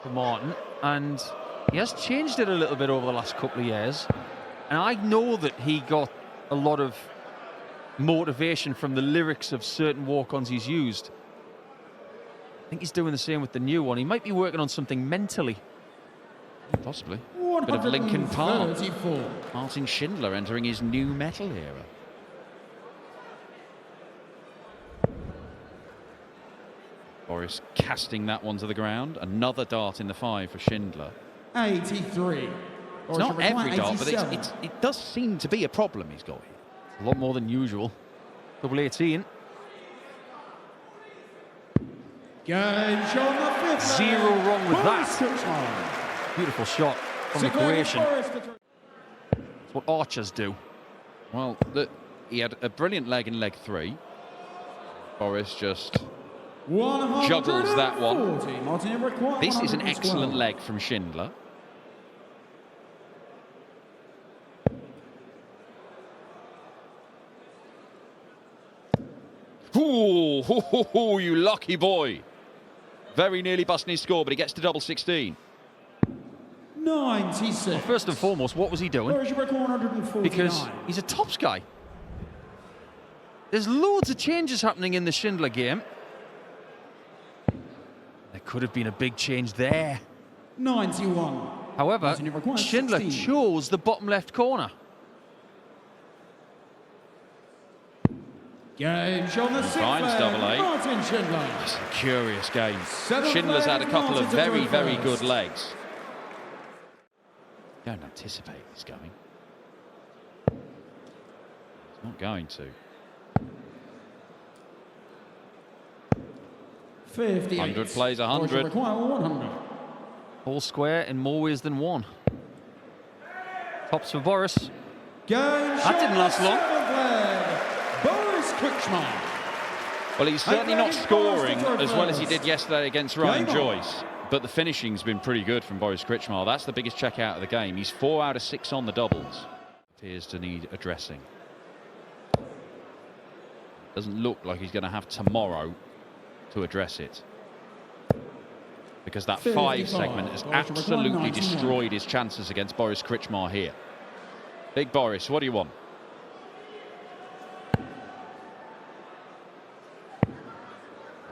for Martin, and he has changed it a little bit over the last couple of years. And I know that he got a lot of motivation from the lyrics of certain walk-ons he's used. I think he's doing the same with the new one. He might be working on something mentally. Possibly. A bit of Linkin Park. Martin Schindler entering his new metal era. Boris casting that one to the ground. Another dart in the 5 for Schindler. 83. It's not every dart, but it does seem to be a problem he's got here. A lot more than usual. Double 18. Zero wrong with that. Beautiful shot from the Croatian. That's what archers do. Well, he had a brilliant leg in leg 3. Boris just juggles that one. This is an excellent leg from Schindler. Ooh, you lucky boy. Very nearly busting his score, but he gets to double 16. 96. Well, first and foremost, what was he doing? Because he's a tops guy. There's loads of changes happening in the Schindler game. There could have been a big change there. 91. However, Schindler chose the bottom left corner. Finds double 8. It's a curious game. Schindler's had a couple of very, very good legs. Don't anticipate this going. It's not going to. 100 plays 100. All square in more ways than one. Tops for Boris. That didn't last long. Boris Krcmar. Well, he's certainly not scoring as well as he did yesterday against Ryan Joyce, but the finishing's been pretty good from Boris Krcmar. That's the biggest check out of the game. He's 4 out of 6 on the doubles. Appears to need addressing. Doesn't look like he's going to have tomorrow to address it, because that 5 segment has absolutely destroyed his chances against Boris Krcmar here. Big Boris, what do you want?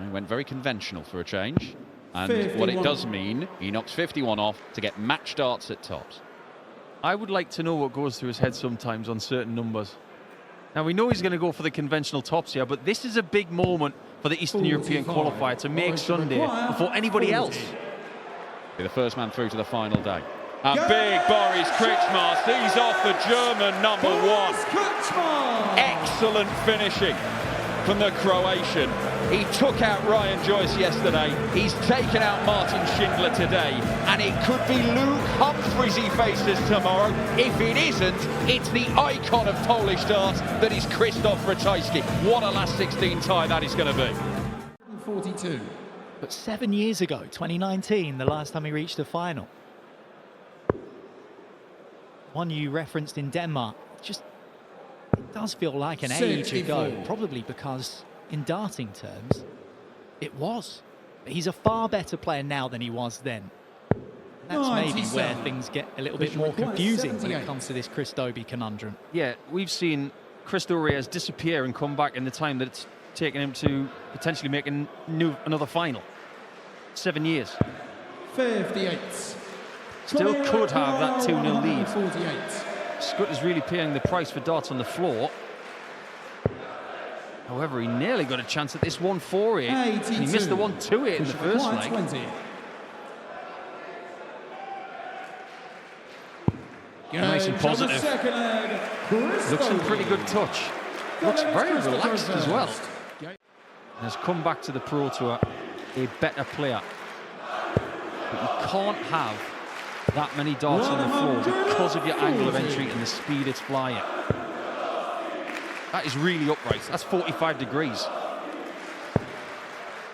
He went very conventional for a change. And 51. What it does mean, he knocks 51 off to get match darts at tops. I would like to know what goes through his head sometimes on certain numbers. Now, we know he's going to go for the conventional tops here, but this is a big moment for the Eastern European qualifier to make Sunday before anybody else. Be the first man through to the final day. And big Boris Krcmar sees off the German #1. Excellent finishing from the Croatian. He took out Ryan Joyce yesterday. He's taken out Martin Schindler today. And it could be Luke Humphries he faces tomorrow. If it isn't, it's the icon of Polish darts that is Krzysztof Ratajski. What a last 16 tie that is going to be. 42. But 7 years ago, 2019, the last time he reached the final. One you referenced in Denmark. It does feel like an age ago, probably because in darting terms, it was. But he's a far better player now than he was then. That's maybe where things get a little bit more confusing when it comes to this Chris Dobey conundrum. Yeah, we've seen Cristo Reyes disappear and come back in the time that it's taken him to potentially make another final. 7 years. 58. Still could have that 2-0 lead. 48. Scutt is really paying the price for darts on the floor. However, he nearly got a chance at this 1-4-8. And he missed the 1-2-8 in the first leg. 20. Nice and positive. Looks in pretty good touch. Looks very relaxed as well. And has come back to the Pro Tour a better player. But you can't have that many darts on the floor because of your angle of entry and the speed it's flying. That is really upright. That's 45 degrees.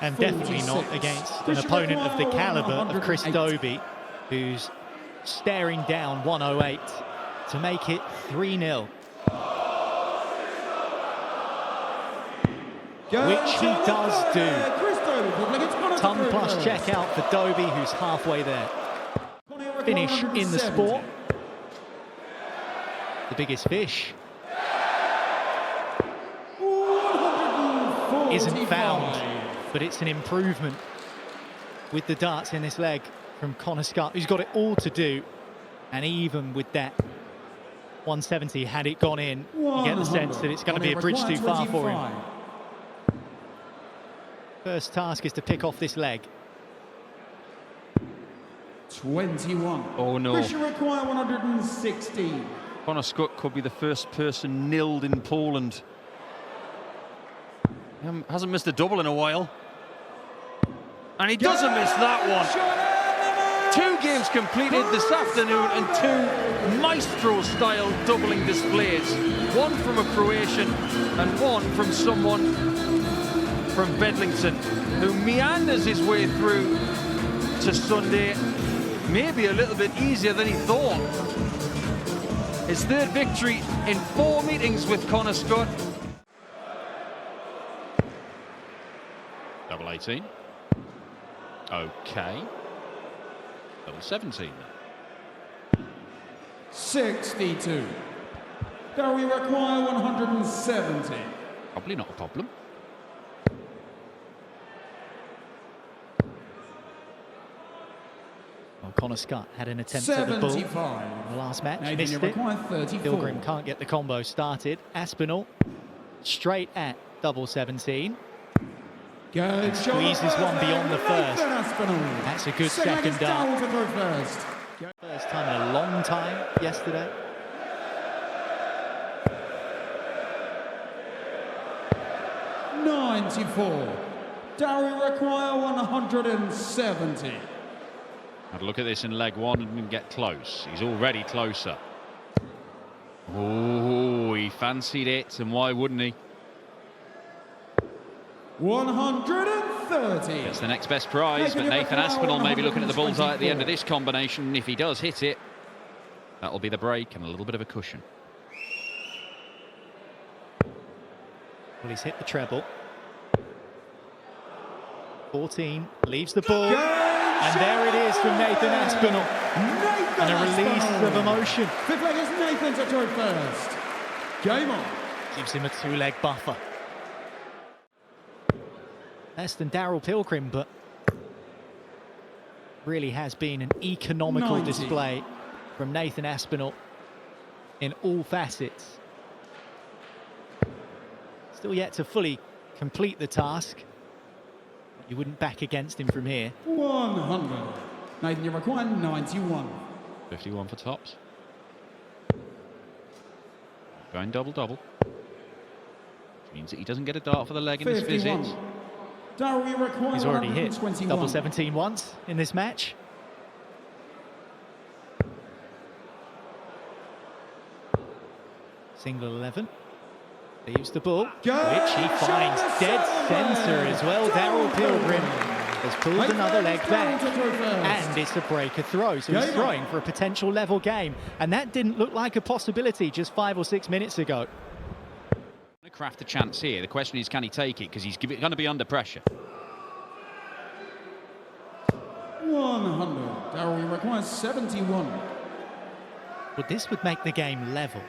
And definitely not against an opponent of the calibre of Chris Dobey, who's staring down 108 to make it 3-0. Which he does do. Ton plus check out for Dobey, who's halfway there. Finish in the sport. The biggest fish isn't found, but it's an improvement with the darts in this leg from Scutt, who's got it all to do. And even with that 170, had it gone in, you get the sense that it's going to be a bridge too far for him. First task is to pick off this leg. 21. Oh no. Fish require 116. Scutt could be the first person nilled in Poland. Hasn't missed a double in a while. And he doesn't miss that one. 2 games completed this afternoon and 2 maestro-style doubling displays. One from a Croatian and one from someone from Bedlington, who meanders his way through to Sunday, maybe a little bit easier than he thought. His 3rd victory in 4 meetings with Scutt. Double 18. Okay. Double 17. 62. Daryl require 170. Probably not a problem. Well, Scutt had an attempt at the ball in the last match, missed it. Pilgrim can't get the combo started. Aspinall straight at double 17. Squeezes one beyond the first. That's a good second dart. First time in a long time yesterday. .94. Daryl require 170. Have a look at this in leg 1 and get close. He's already closer. Oh, he fancied it, and why wouldn't he? 130. It's the next best prize, but Nathan Aspinall may be looking at the bullseye at the end of this combination. If he does hit it, that'll be the break and a little bit of a cushion. Well, he's hit the treble. 14, leaves the ball. And there it is from Nathan Aspinall. And a release of emotion. 5th leg is Nathan to throw first. Game on. Gives him a 2-leg buffer. Less than Daryl Pilgrim, but really has been an economical 90. display from Nathan Aspinall in all facets. Still yet to fully complete the task. You wouldn't back against him from here. 100. Nathan, you require 91. 51 for tops. Going double-double. Which means that he doesn't get a dart for the leg in this 51. visit. Daryl, you require He's already hit 121. double 17 once in this match. Single 11. Leaves the ball, which he finds dead centre as well. Daryl Pilgrim has pulled another leg back, and it's a breaker throw. So he's throwing for a potential level game, and that didn't look like a possibility just 5 or 6 minutes ago. Craft a chance here. The question is, can he take it? Because he's going to be under pressure. 100. Daryl, you require 71. But this would make the game level.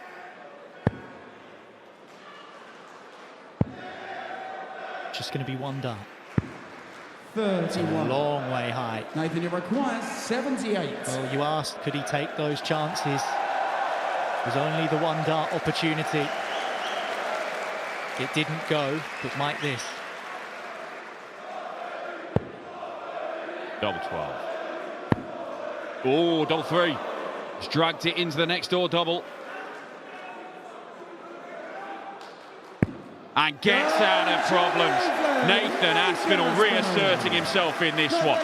Just going to be one dart. 31. Long way high. Nathan, you require 78. Well, you asked, could he take those chances? There's only the one dart opportunity. It didn't go, but might this. Double 12. Oh, double 3. He's dragged it into the next door double. And gets out of problems. Nathan Aspinall reasserting himself in this one.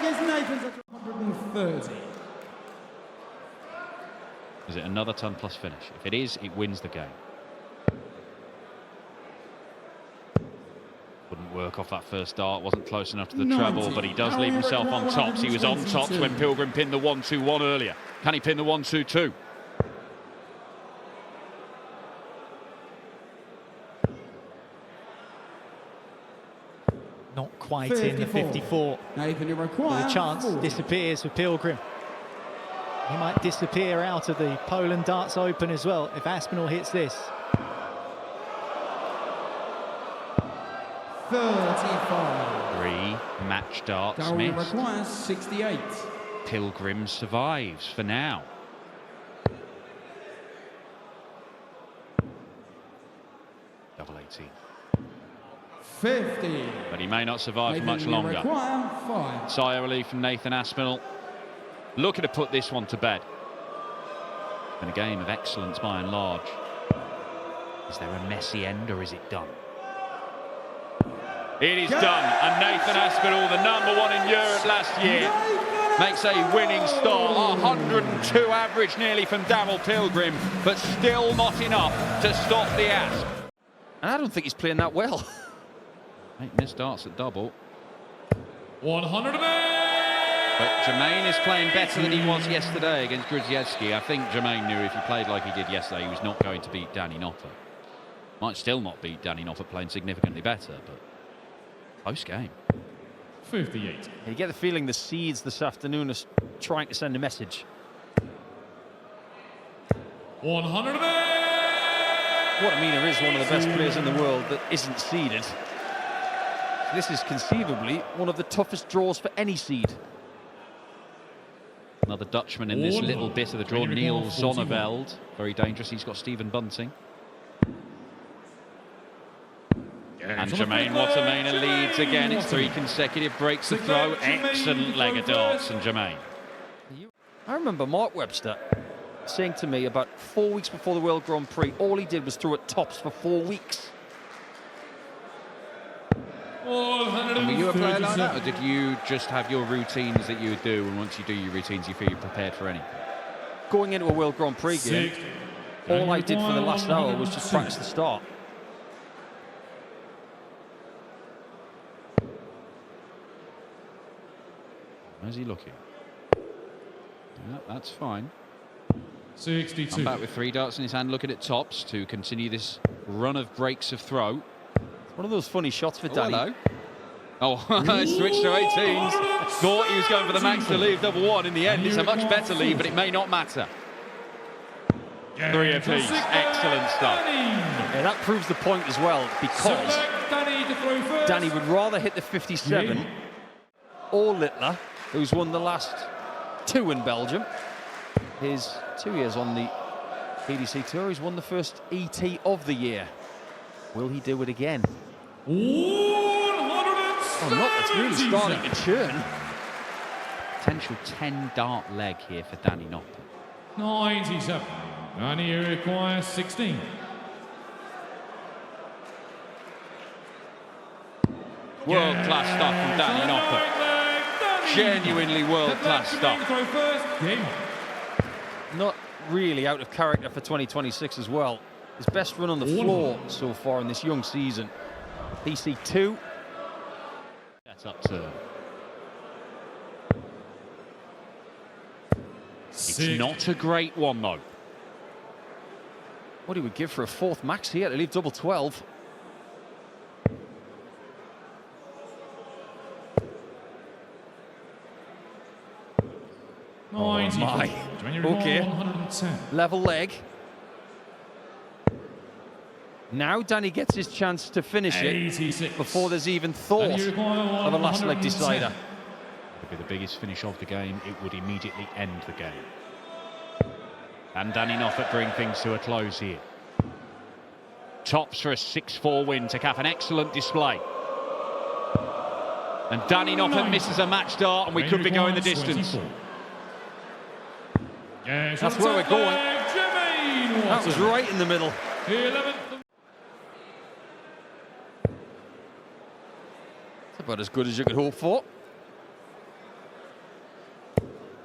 Is it another ton plus finish? If it is, it wins the game. Wouldn't work off that first dart, wasn't close enough to the treble, but he does leave himself on tops. He was on tops when Pilgrim pinned the 1-2-1 earlier. Can he pin the 1-2-2? Not quite in the 54. Nathan, you require The chance 40. disappears for Pilgrim. He might disappear out of the Poland Darts Open as well if Aspinall hits this. 35. 3 match darts Daryl missed. requires 68. Pilgrim survives for now. Double 18. 50. But he may not survive for Nathan, much you longer. require 5. Sigh of relief from Nathan Aspinall. Looking to put this one to bed. In a game of excellence by and large. Is there a messy end or is it done? It is done, and Nathan Aspinall, the #1 in Europe last year, makes a winning start. 102 average nearly from Daryl Pilgrim, but still not enough to stop the Asp. And I don't think he's playing that well. 8 missed darts at double. 108. But Jermaine is playing better than he was yesterday against Grzyewski. I think Jermaine knew if he played like he did yesterday, he was not going to beat Danny Noppert. Might still not beat Danny Noppert playing significantly better, but close game. 58. You get the feeling the seeds this afternoon are trying to send a message. 108. Wattimena is one of the best players in the world that isn't seeded. This is conceivably one of the toughest draws for any seed. Another Dutchman in this little bit of the draw, Neil Zonneveld. Very dangerous. He's got Stephen Bunting. And Jermaine Wattimena leads again. It's 3 consecutive breaks of throw. Excellent leg of darts from Jermaine. I remember Mark Webster saying to me about 4 weeks before the World Grand Prix, all he did was throw at tops for 4 weeks. And were you a player like that, or did you just have your routines that you would do, and once you do your routines, you feel you're prepared for anything? Going into a World Grand Prix game, all I did for the last hour was just practice the start. How's he looking? Yeah, that's fine. 62. I'm back with 3 darts in his hand, looking at tops to continue this run of breaks of throw. One of those funny shots for Danny. Hello. Oh, switched to 18s. Thought he was going for the max to leave #1. In the end, it's a much better lead, but it may not matter. 3 apiece. Excellent stuff. Yeah, that proves the point as well, because Danny would rather hit the 57 or Littler, who's won the last 2 in Belgium. His 2 years on the PDC Tour, he's won the first ET of the year. Will he do it again? Oh, Noppert's really starting to churn. Potential 10-dart leg here for Danny Noppert. 97. Danny requires 16. World-class stuff from Danny Noppert. Genuinely world-class stuff. Not really out of character for 2026 as well. His best run on the floor so far in this young season. PC2. That's up to. It's not a great one, though. What he would give for a 4th max here to leave double 12. Oh my. Okay. 110. Level leg. Now Danny gets his chance to finish it 86. before there's even thought of a last leg decider. It would be the biggest finish of the game. It would immediately end the game. And Danny Noppert bring things to a close here. Tops for a 6-4 win to cap an excellent display. And Danny Noppert misses a match dart, and we could be going the distance. That's where we're going. That was right in the middle. That's about as good as you could hope for.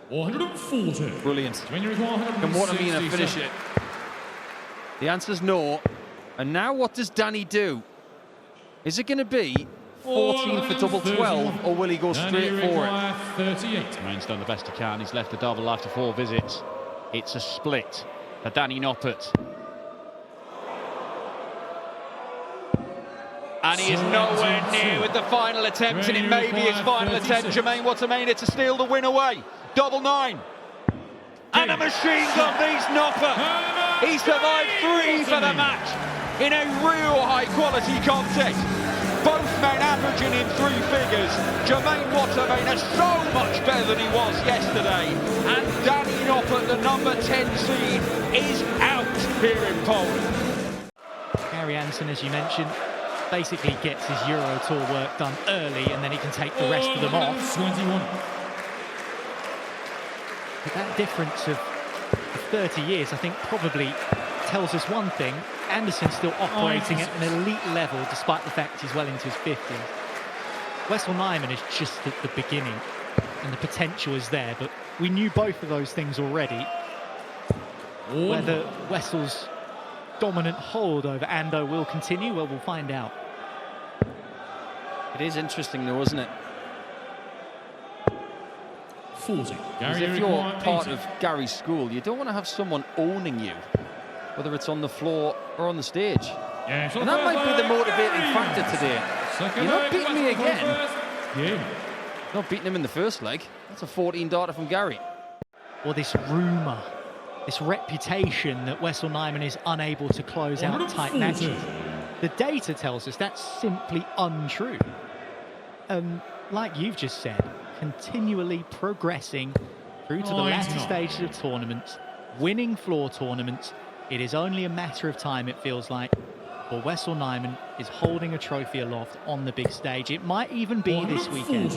140. Brilliant. Can Wattimena finish it? The answer's no. And now what does Danny do? Is it going to be 14 for double 12, or will he go straight for it? 38. Jermaine's done the best he can. He's left the double after 4 visits. It's a split for Danny Noppert. And he is nowhere near with the final attempt, and it may be his final attempt. Jermaine Wattimena to steal the win away. 9-9. And a machine gun beats Noppert. He survived 3 for the match in a real high-quality contest. Both men averaging in 3 figures. Jermaine Wattimena so much better than he was yesterday. And Danny Noppert, the number 10 seed, is out here in Poland. Gary Anderson, as you mentioned, basically gets his Euro Tour work done early, and then he can take the rest of them off. 21. But that difference of 30 years, I think, probably tells us one thing. Anderson's still operating at an elite level, despite the fact he's well into his 50s. Wessel Nijman is just at the beginning, and the potential is there, but we knew both of those things already. Whether Wessel's dominant hold over Ando will continue, well, we'll find out. It is interesting though, isn't it? 40. Because if you're part of Gary's school, you don't want to have someone owning you, whether it's on the floor or on the stage. Yeah, and that might be the motivating factor today. You're not beating me again. Yeah. Not beating him in the first leg. That's a 14-darter from Gary. Or this rumour, this reputation that Wessel Nijman is unable to close out tight matches. The data tells us that's simply untrue. Like you've just said, continually progressing through to the latter stages of tournaments, winning floor tournaments. It is only a matter of time, it feels like, for Wessel Nijman is holding a trophy aloft on the big stage. It might even be this weekend.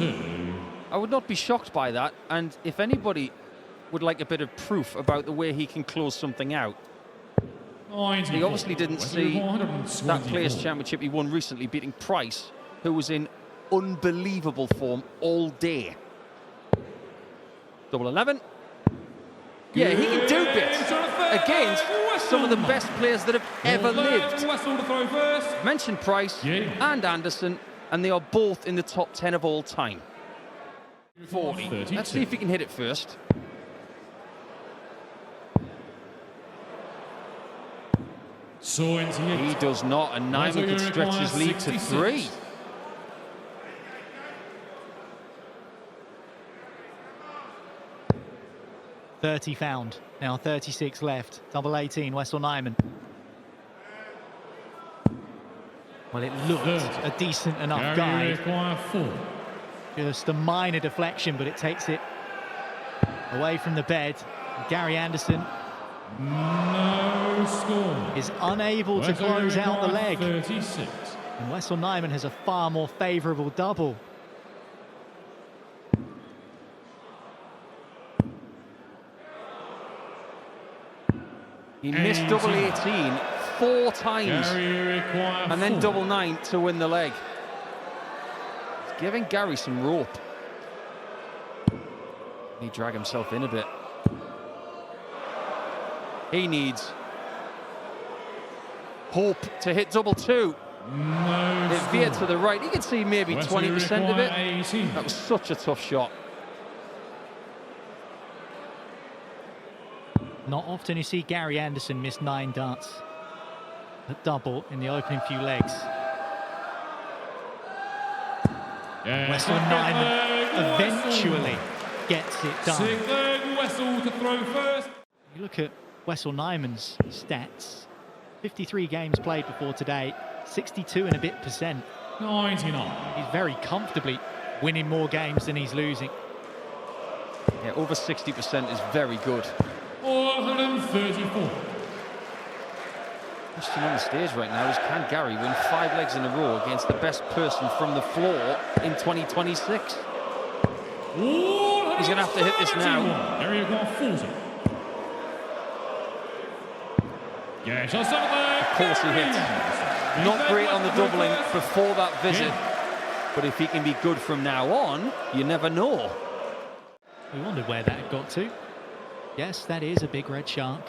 I would not be shocked by that, and if anybody would like a bit of proof about the way he can close something out, he obviously didn't see that Players' Championship he won recently, beating Price, who was in unbelievable form all day. 11. Yeah, he can do bits against some of the best players that have ever lived. Mentioned Price and Anderson, and they are both in the top 10 of all time. 40. Let's see if he can hit it first. He does not, and Nijman could stretch his lead to 3. .30 found, now 36 left, double 18, Wessel Nijman. Well, it looked a decent enough guide. Just a minor deflection, but it takes it away from the bed. Gary Anderson is unable to close out the leg. 36. And Wessel Nijman has a far more favourable double. He missed double 18 4 times, and then double 9 to win the leg. He's giving Gary some rope. He dragged himself in a bit. He needs hope to hit double 2. It veered to the right. You can see maybe 20% of it. That was such a tough shot. Not often you see Gary Anderson miss 9 darts at double in the opening few legs. Wessel Nijman eventually gets it done. Wessel to throw first. You look at Wessel Nijman's stats. 53 games played before today, 62 and a bit %. 99. He's very comfortably winning more games than he's losing. Yeah, over 60% is very good. 134. Question on the stage right now is, can Gary win 5 legs in a row against the best person from the floor in 2026? He's going to have to hit this now. Area 140. Of course he hits. Not great on the doubling before that visit, but if he can be good from now on, you never know. We wondered where that had got to. Yes, that is a big red shark.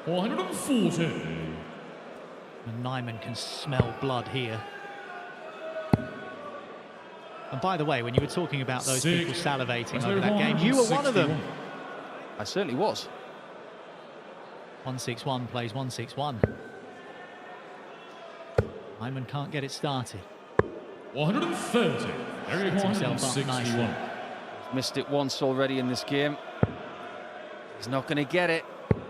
440. And Nijman can smell blood here. And by the way, when you were talking about those people salivating over that game, you were one of them. I certainly was. 161 plays 161. Nijman can't get it started. 130. Sets himself up nicely. Missed it once already in this game. He's not going to get it.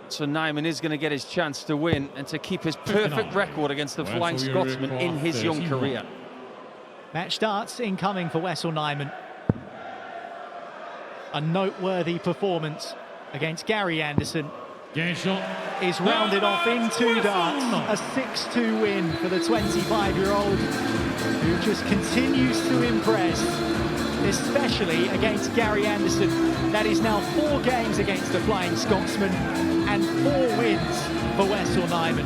So Nijman is going to get his chance to win and to keep his perfect record against the Flying Scotsman in his young career. Match starts incoming for Wessel Nijman. A noteworthy performance against Gary Anderson. Is rounded off in 2 darts. A 6-2 win for the 25-year-old, who just continues to impress, especially against Gary Anderson. That is now 4 games against the Flying Scotsman and 4 wins for Wessel Nijman.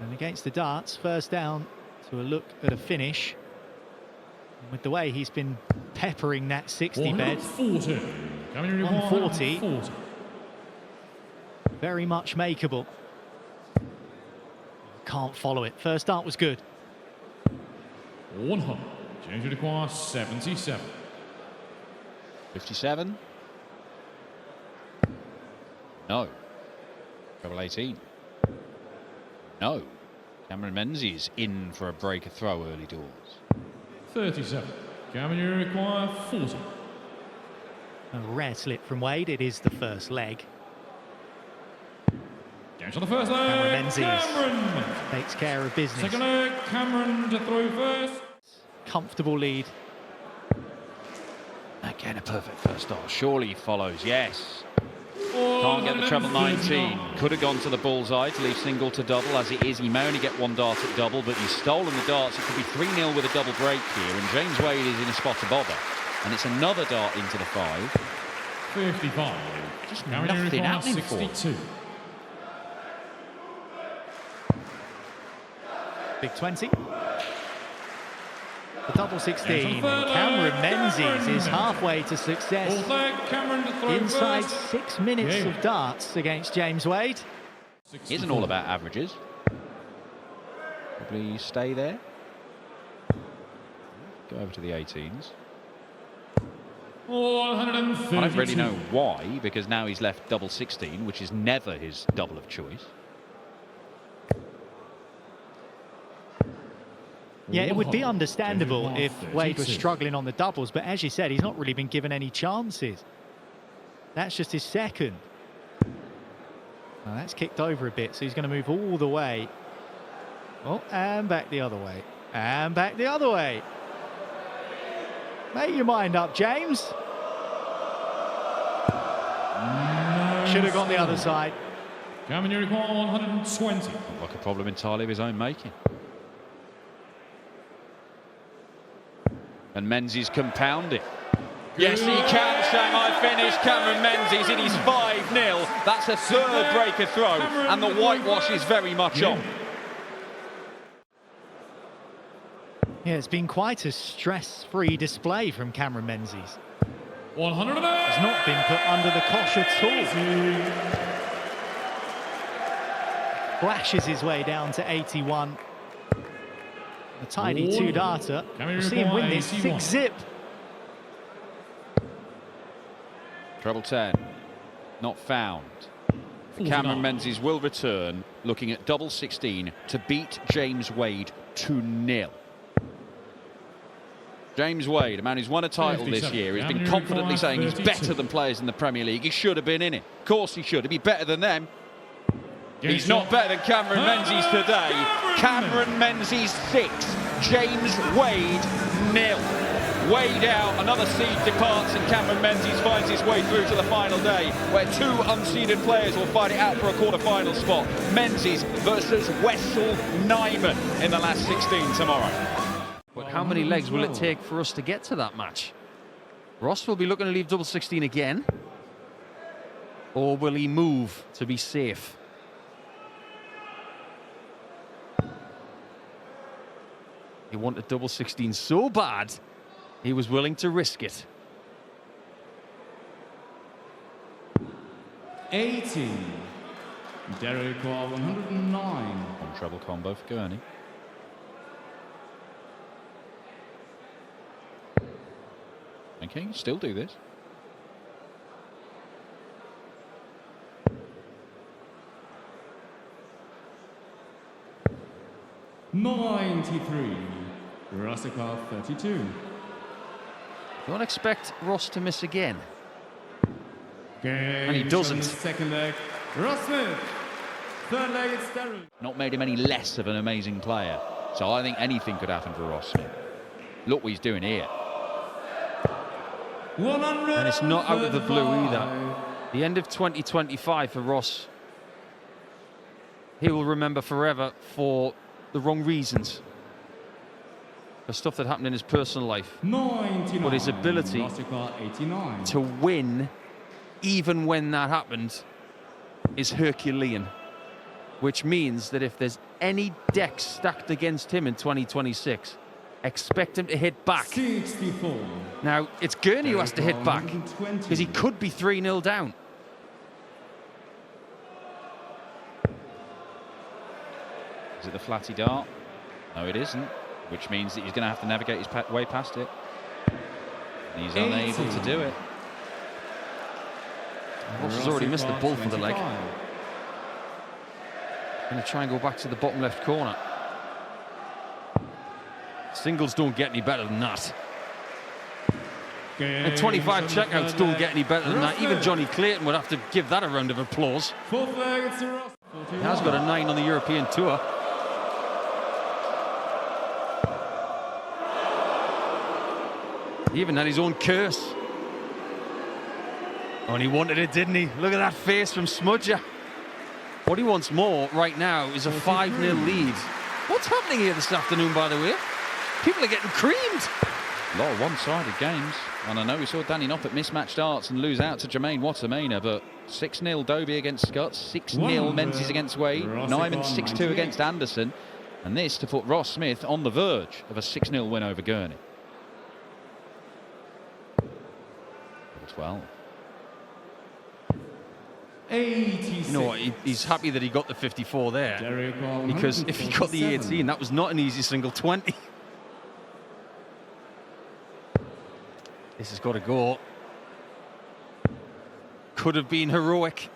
And against the darts, first down to a look at a finish. And with the way he's been peppering that 60 bed, 140. Very much makeable. Can't follow it. First dart was good. 100. Change to require 77. 57. No. Treble 18. No. Cameron Menzies in for a breaker throw early doors. 37. Cameron require 40. A rare slip from Wade. It is the first leg. Games on the first leg. Cameron Menzies Cameron takes care of business. Second leg. Cameron to throw first. Comfortable lead. Again, a perfect first dart. Surely follows, yes. Can't get the treble 19. Could have gone to the bullseye to leave single to double. As it is, he may only get 1 dart at double, but he's stolen the darts. It could be 3-0 with a double break here, and James Wade is in a spot to bother. And it's another dart into the 5. 55. Just nothing happening for him. 62. Big 20. The double 16. Cameron Menzies is halfway to success. Inside 6 minutes of darts against James Wade. Isn't all about averages. Probably stay there. Go over to the 18s. I don't really know why, because now he's left double 16, which is never his double of choice. Yeah, it would be understandable if Wade was struggling on the doubles, but as you said, he's not really been given any chances. That's just his second. Now that's kicked over a bit, so he's going to move all the way. Oh, and back the other way. And back the other way. Make your mind up, James. Should have gone the other side. Cameron, you require 120. Not like a problem entirely of his own making. And Menzies compounding. Yes, he can. Shanghai finish. Cameron Menzies. It is 5-0. That's a 3rd breaker throw, and the whitewash is very much on. Yeah, it's been quite a stress-free display from Cameron Menzies. 108. Has not been put under the cosh at all. Flashes his way down to 81. A tidy 2-darter. We'll see him win this 6-zip. Treble 10. Not found. Cameron Menzies will return, looking at double 16 to beat James Wade 2-0. James Wade, a man who's won a title this year, has been confidently saying he's better than players in the Premier League. He should have been in it. Of course he should. He'd be better than them. He's not better than Cameron Menzies today. Cameron Menzies 6, James Wade 0. Wade out, another seed departs, and Cameron Menzies finds his way through to the final day, where 2 unseeded players will fight it out for a quarter-final spot. Menzies versus Wessel Nijman in the last 16 tomorrow. But how many legs will it take for us to get to that match? Ross will be looking to leave double 16 again. Or will he move to be safe? He wanted double 16 so bad, he was willing to risk it. 80. Daryl 109. On treble combo for Gurney. Okay, still do this. 93. Russell 32. You don't expect Ross to miss again. And he doesn't. Second leg, Ross Smith. Third leg, it's Daryl. Not made him any less of an amazing player. So I think anything could happen for Ross Smith. Look what he's doing here. And it's not out of the blue either. The end of 2025 for Ross, he will remember forever for the wrong reasons. The stuff that happened in his personal life. 99. But his ability to win, even when that happened, is Herculean. Which means that if there's any deck stacked against him in 2026, expect him to hit back. 64. Now, it's Gurney who has to hit back, because he could be 3-0 down. Is it the flatty dart? No, it isn't. Which means that he's going to have to navigate his way past it. And he's unable to do it. Ross has already missed the ball for the leg. Going to try and go back to the bottom left corner. Singles don't get any better than that. And 25 checkouts don't get any better than that. Even Johnny Clayton would have to give that a round of applause. He has got a 9 on the European Tour. He even had his own curse. Oh, and he wanted it, didn't he? Look at that face from Smudger. What he wants more right now is a 5-0 lead. What's happening here this afternoon, by the way? People are getting creamed. A lot of one-sided games. And I know we saw Danny Noppert mismatch darts and lose out to Jermaine Wattimena, but 6-0 Dobey against Scutt, 6-0 Menzies against Wade, Nijman 6-2 against Anderson, and this to put Ross Smith on the verge of a 6-0 win over Gurney. 12. You know what, he's happy that he got the 54 there, because if he got the 18, that was not an easy single 20. This has got to go. Could have been heroic.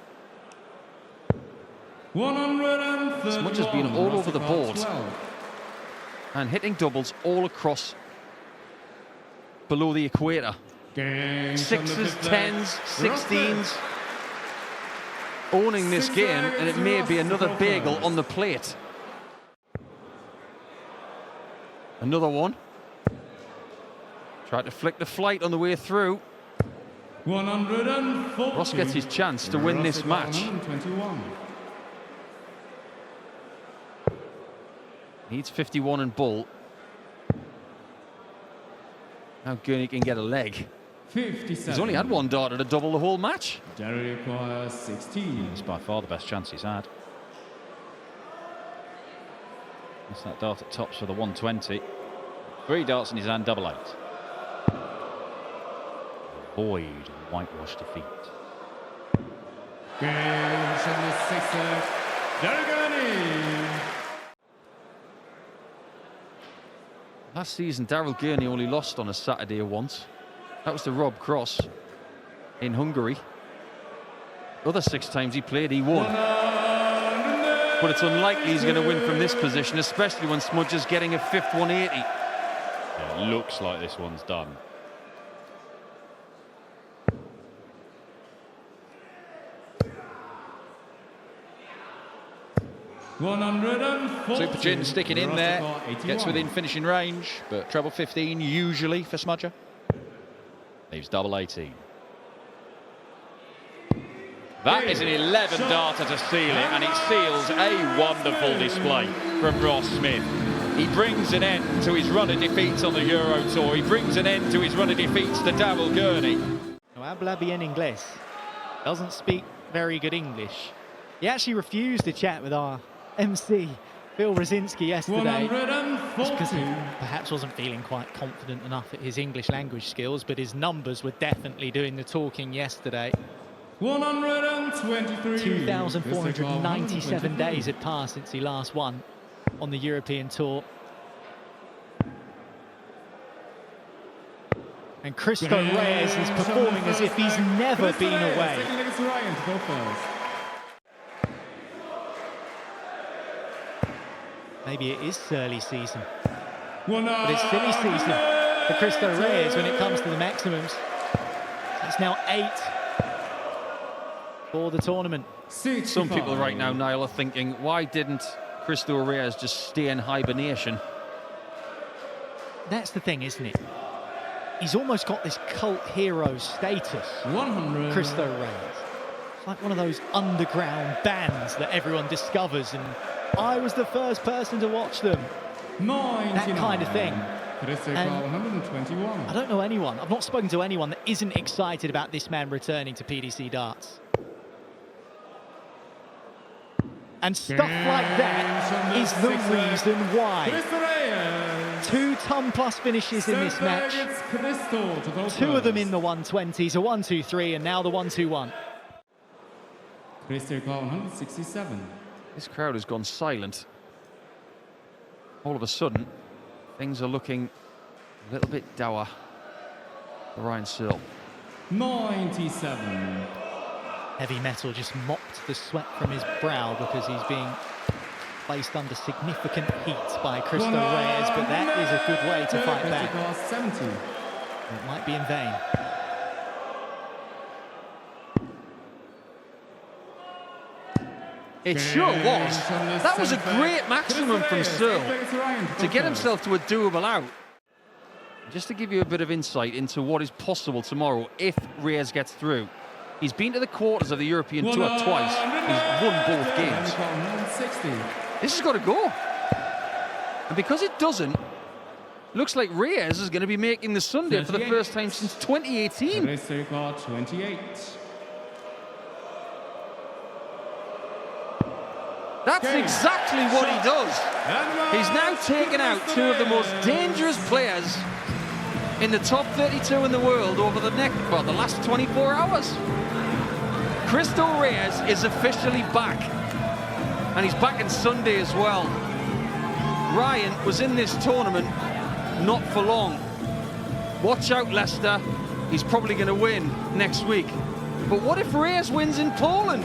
Smudge has been all over the board and hitting doubles all across below the equator. 6s, 10s, 16s. Owning this game, and it may be another bagel on the plate. Another one. Tried to flick the flight on the way through. Ross gets his chance to win this match. Needs 51 and bull. Now Gurney can get a leg. 57. He's only had one darter to double the whole match. Daryl requires 16. It's by far the best chance he's had. That's that dart at tops for the 120. 3 darts in his hand, double 8. Avoid whitewash defeat. Last season, Daryl Gurney only lost on a Saturday once. That was to Rob Cross in Hungary. Other 6 times he played, he won. But it's unlikely he's going to win from this position, especially when Smudge is getting a 5th 180. Yeah, it looks like this one's done. Super Gin sticking in there, gets within finishing range, but treble 15 usually for Smudger. Leaves double 18. That is an 11 darter to seal it, and it seals a wonderful display from Ross Smith. He brings an end to his run of defeats on the Euro Tour. He brings an end to his run of defeats to Daryl Gurney. No, habla bien inglés. Doesn't speak very good English. He actually refused to chat with our MC, Phil Rosinski, yesterday. Just because he perhaps wasn't feeling quite confident enough at his English language skills, but his numbers were definitely doing the talking yesterday. 123. 2,497 days had passed since he last won on the European Tour. And Cristo Reyes is performing as if he's never been away. Maybe it is Searle season. But it's silly season for Cristo Reyes when it comes to the maximums. It's now 8 for the tournament. Some people right now, Niall, are thinking, why didn't Cristo Reyes just stay in hibernation? That's the thing, isn't it? He's almost got this cult hero status. 100. Cristo Reyes. It's like one of those underground bands that everyone discovers, and I was the first person to watch them. 99. That kind of thing. Cristo And 121. I don't know anyone, I've not spoken to anyone that isn't excited about this man returning to PDC darts. And stuff like that is the reason why. Cristo Reyes. 2 ton-plus finishes in this match. Cristo to go 2 of them first. in the 120s, a 1-2-3, and now the 1-2-1. Cristo 167. This crowd has gone silent. All of a sudden, things are looking a little bit dour for Ryan Searle. 97. Heavy metal just mopped the sweat from his brow because he's being placed under significant heat by Cristo Reyes, but that is a good way to fight back. 70. It might be in vain. It sure was. That was a great maximum from Searle to get himself to a doable out. Just to give you a bit of insight into what is possible tomorrow if Reyes gets through. He's been to the quarters of the European Tour twice. He's won both games. This has got to go. And because it doesn't, looks like Reyes is going to be making the Sunday for the first time since 2018. Cristo 28. That's exactly what he does. He's now taken out 2 of the most dangerous players in the top 32 in the world over the last 24 hours. Cristo Reyes is officially back, and he's back on Sunday as well. Ryan was in this tournament not for long. Watch out, Leicester. He's probably going to win next week. But what if Reyes wins in Poland?